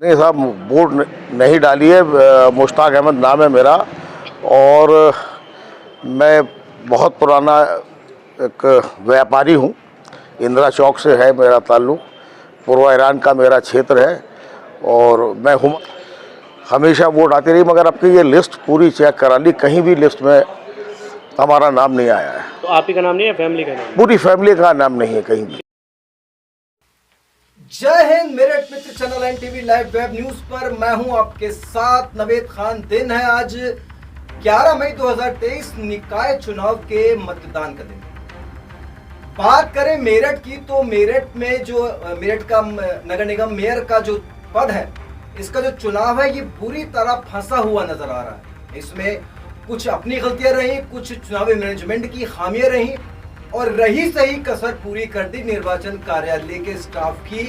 नहीं साहब, वोट नहीं डाली है। मुश्ताक अहमद नाम है मेरा और मैं बहुत पुराना एक व्यापारी हूँ। इंदिरा चौक से है मेरा ताल्लुक़। पूर्व ईरान का मेरा क्षेत्र है और मैं हमेशा वोट आती रही, मगर अब की ये लिस्ट पूरी चेक करा ली, कहीं भी लिस्ट में हमारा नाम नहीं आया है। तो आप ही का नाम नहीं है, फैमिली का नाम? पूरी फैमिली का नाम नहीं है कहीं भी। जय हिंद मेरठ मित्र channel NTV live web news पर मैं हूं आपके साथ नवेद खान। दिन है आज 11 मई 2023, निकाय चुनाव के मतदान का दिन। बात करें मेरठ की तो मेरठ में जो मेरठ का नगर निगम मेयर का जो पद है, इसका जो चुनाव है ये पूरी तरह फंसा हुआ नजर आ रहा है। इसमें कुछ अपनी गलतियां रही, कुछ चुनावी मैनेजमेंट की खामियां रही और रही सही कसर पूरी कर दी निर्वाचन कार्यालय के स्टाफ की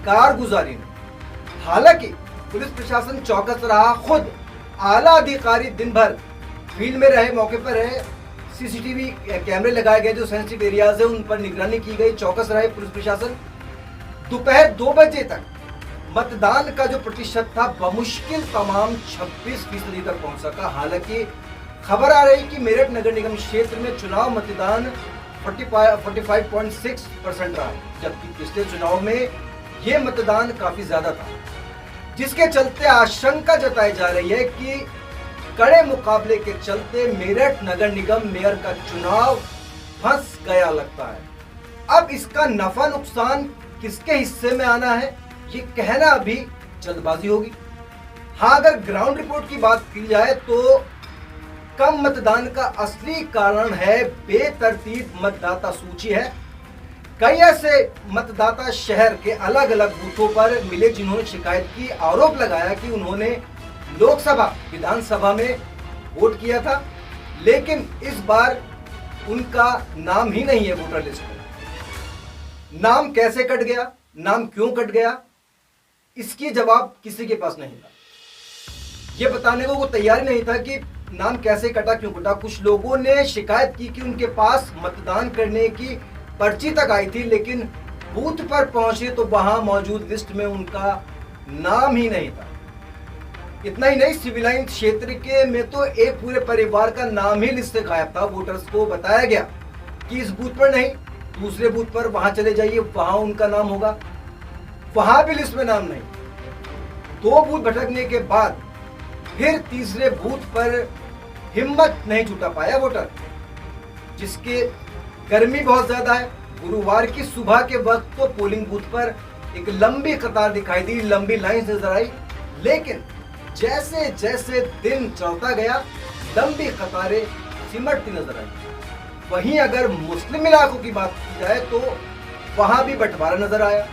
कारगुजारी ने। हालांकि पुलिस प्रशासन चौकस रहा, खुद आला अधिकारी दिन भर फील्ड में रहे, मौके पर रहे, सीसीटीवी कैमरे लगाए गए, जो सेंसिटिव एरियाज है उन पर निगरानी की गई, चौकस रहे पुलिस प्रशासन। दोपहर 2 बजे तक मतदान का जो प्रतिशत था बमुश्किल तमाम 26% तक पहुंच सका। हालांकि खबर आ रही कि मेरठ नगर निगम क्षेत्र में चुनाव मतदान 45.6% रहा, जबकि पिछले चुनाव में यह मतदान काफी ज्यादा था, जिसके चलते आशंका जताई जा रही है कि कड़े मुकाबले के चलते मेरठ नगर निगम मेयर का चुनाव फंस गया लगता है। अब इसका नफा नुकसान किसके हिस्से में आना है, ये कहना अभी जल्दबाजी होगी। हाँ, अगर ग्राउंड रिपोर्ट की बात की जाए तो कम मतदान का असली कारण है बेतरतीब मतदाता सूची है। कई ऐसे मतदाता शहर के अलग अलग बूथों पर मिले जिन्होंने शिकायत की, आरोप लगाया कि उन्होंने लोकसभा विधानसभा में वोट किया था, लेकिन इस बार उनका नाम ही नहीं है वोटर लिस्ट में। नाम कैसे कट गया, नाम क्यों कट गया, इसकी जवाब किसी के पास नहीं था। यह बताने को तैयार नहीं था कि नाम कैसे कटा, क्यों कटा। कुछ लोगों ने शिकायत की कि उनके पास मतदान करने की पर्ची तक आई थी, लेकिन बूथ पर पहुंचे तो वहां मौजूद लिस्ट में उनका नाम ही नहीं था। इतना ही नहीं, सिविल लाइन क्षेत्र के में तो एक पूरे परिवार का नाम ही लिस्ट से गायब था। वोटर्स को बताया गया कि इस बूथ पर नहीं, दूसरे बूथ पर वहां चले जाइए, वहां उनका नाम होगा, वहां भी लिस्ट में नाम नहीं। 2 बूथ भटकने के बाद फिर तीसरे बूथ पर हिम्मत नहीं जुटा पाया वोटर, जिसके गर्मी बहुत ज्यादा है। गुरुवार की सुबह के वक्त तो पोलिंग बूथ पर एक लंबी कतार दिखाई दी, लंबी लाइन नजर आई, लेकिन जैसे जैसे दिन चलता गया लंबी कतारें सिमटती नजर आई। वहीं अगर मुस्लिम इलाकों की बात की जाए तो वहां भी बंटवारा नजर आया।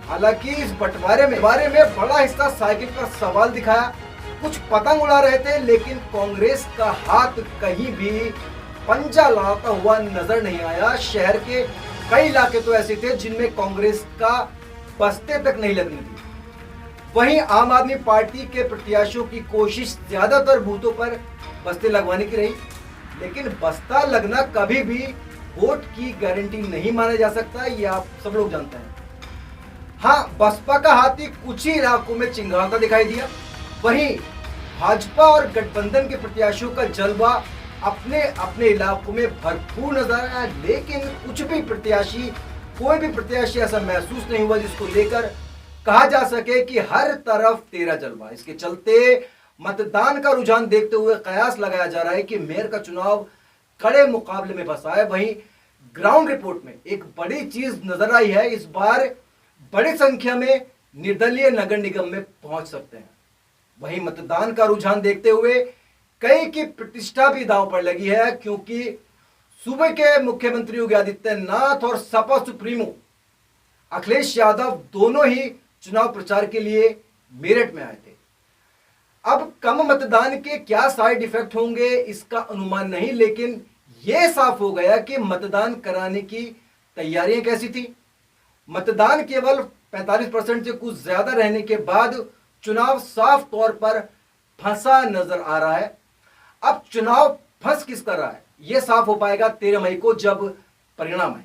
हालांकि इस बंटवारे में बड़ा हिस्सा साइकिल पर सवाल दिखाया, कुछ पतंग उड़ा रहे थे, लेकिन कांग्रेस का हाथ कहीं भी पंजा लड़ाता हुआ नजर नहीं आया। शहर के कई इलाके तो ऐसे थे जिनमें कांग्रेस का बस्ते तक नहीं लगनी थी। वहीं आम आदमी पार्टी के प्रत्याशियों की कोशिश ज्यादातर बूथों पर बस्ते लगवाने की रही, लेकिन बस्ता लगना कभी भी वोट की गारंटी नहीं माना जा सकता, ये आप सब लोग जानते हैं। हाँ, बसपा का हाथी कुछ ही इलाकों में चिंगारता दिखाई दिया। वहीं भाजपा और गठबंधन के प्रत्याशियों का जलवा अपने अपने इलाकों में भरपूर नजर आया, लेकिन कोई भी प्रत्याशी ऐसा महसूस नहीं हुआ जिसको लेकर कहा जा सके कि हर तरफ तेरा जलवा। इसके चलते मतदान का रुझान देखते हुए कयास लगाया जा रहा है कि मेयर का चुनाव कड़े मुकाबले में फंसा है। वहीं ग्राउंड रिपोर्ट में एक बड़ी चीज नजर आई है, इस बार बड़ी संख्या में निर्दलीय नगर निगम में पहुंच सकते हैं। वहीं मतदान का रुझान देखते हुए कई की प्रतिष्ठा भी दांव पर लगी है, क्योंकि सूबे के मुख्यमंत्री योगी आदित्यनाथ और सपा सुप्रीमो अखिलेश यादव दोनों ही चुनाव प्रचार के लिए मेरठ में आए थे। अब कम मतदान के क्या साइड इफेक्ट होंगे इसका अनुमान नहीं, लेकिन यह साफ हो गया कि मतदान कराने की तैयारियां कैसी थी। मतदान केवल 45% से कुछ ज्यादा रहने के बाद चुनाव साफ तौर पर फंसा नजर आ रहा है। अब चुनाव फंस किसका रहा है यह साफ हो पाएगा 13 मई को, जब परिणाम है।